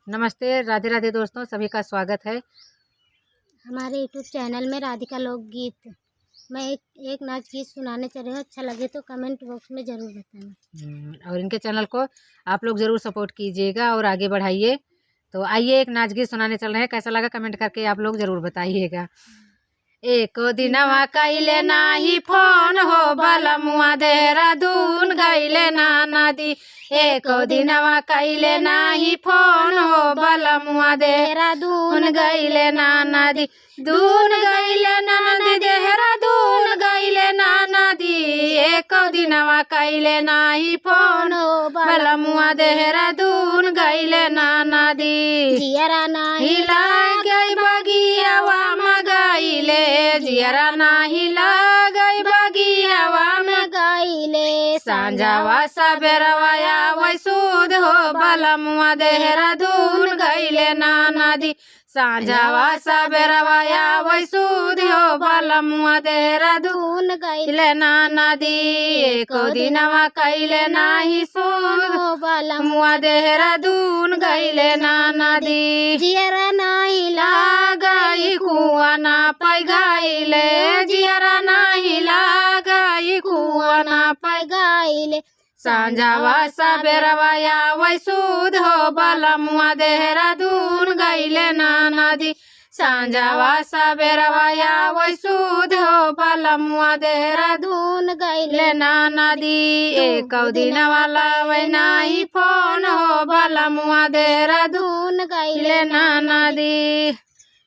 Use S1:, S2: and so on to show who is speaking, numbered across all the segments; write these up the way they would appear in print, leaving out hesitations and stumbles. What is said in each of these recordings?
S1: नमस्ते, राधे राधे दोस्तों, सभी का स्वागत है
S2: हमारे यूट्यूब चैनल में राधिका लोकगीत। मैं एक नाच गीत सुनाने चल रही हूँ। अच्छा लगे तो कमेंट बॉक्स में ज़रूर बताना।
S1: और इनके चैनल को आप लोग ज़रूर सपोर्ट कीजिएगा और आगे बढ़ाइए। तो आइए एक नाच गीत सुनाने चल रहे हैं, कैसा लगा कमेंट करके आप लोग ज़रूर बताइएगा। एको दिनवा कइले नाही फोन हो बलमुआ देहरादून गइले ना नदी। एको दिनवा कइले नाही फोन हो बलमुआ देहरादून गइले ना नदी। दून गइले ना नदी देहरादून गइले ना नदी। एको दिनवा कइले नाही फोन हो बलमुआ देहरादून गइले ना नदी।
S2: जियरा नाही
S1: गई बगियावा मगाइले जियरा नाही लगई बगियावा में
S2: गाइले
S1: सांझावा सबेरवा आवै सुध हो बलमुआ देहरादून गइले ना नदी। सांझावा सबेरवा आवै सुध हो बलमुआ देहरादून गइले ना नदी। एको दिनवा कइले नाही सुध
S2: हो
S1: बलमुआ देहरादून गइले ना नदी।
S2: जियरा नाही
S1: लागई कुआ ना पैगाइले जियरा नाही लागई कुआ ना
S2: गाइले
S1: सांझावा सबेरवा आवै सुध हो बलमुआ देहरादून गइले ना नदी। सांझावा सबेरवा आवै सुध हो बलमुआ देहरादून गइले ना नदी। एको दिनवा लावै नाही फोन हो बलमुआ देहरादून गइले ना नदी।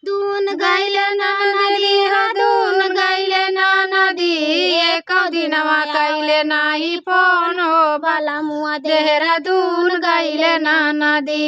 S2: दून
S1: गइले ना नदी दून गइले ना नदी। एको दिनवा कइले नाही फोन हो
S2: बलमुआ
S1: देहरादून गइले ना नदी।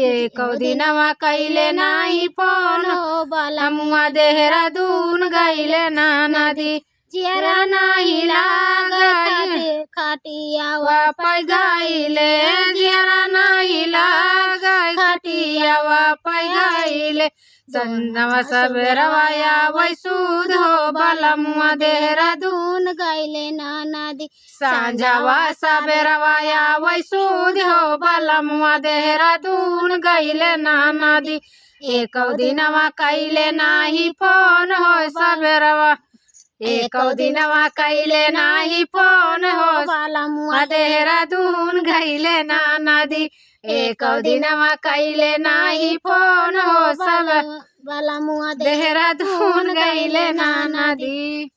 S1: एको दिनवा कइले नाही फोन हो बलमुआ देहरादून गइले ना नदी।
S2: जियरा
S1: नाही लागई
S2: खाटियावा
S1: पैगाइले जियरा नाही लागई खटियावा पैगाइले। संजवा सबेरवा आवै सुध हो बलमुआ देहरादून
S2: गइले ना नदी।
S1: सांझावा सबेरवा आवै सुध हो बलमुआ देहरादून गइले ना नदी। एको दिनवा कइले नाही फोन हो सबेरवा एको दिनवा कइले नाही फोन हो
S2: बलमुआ
S1: देहरादून गइले ना नदी। एको दिनवा कइले नाही फोन हो सब
S2: बलमुआ
S1: देहरादून गइले ना नदी।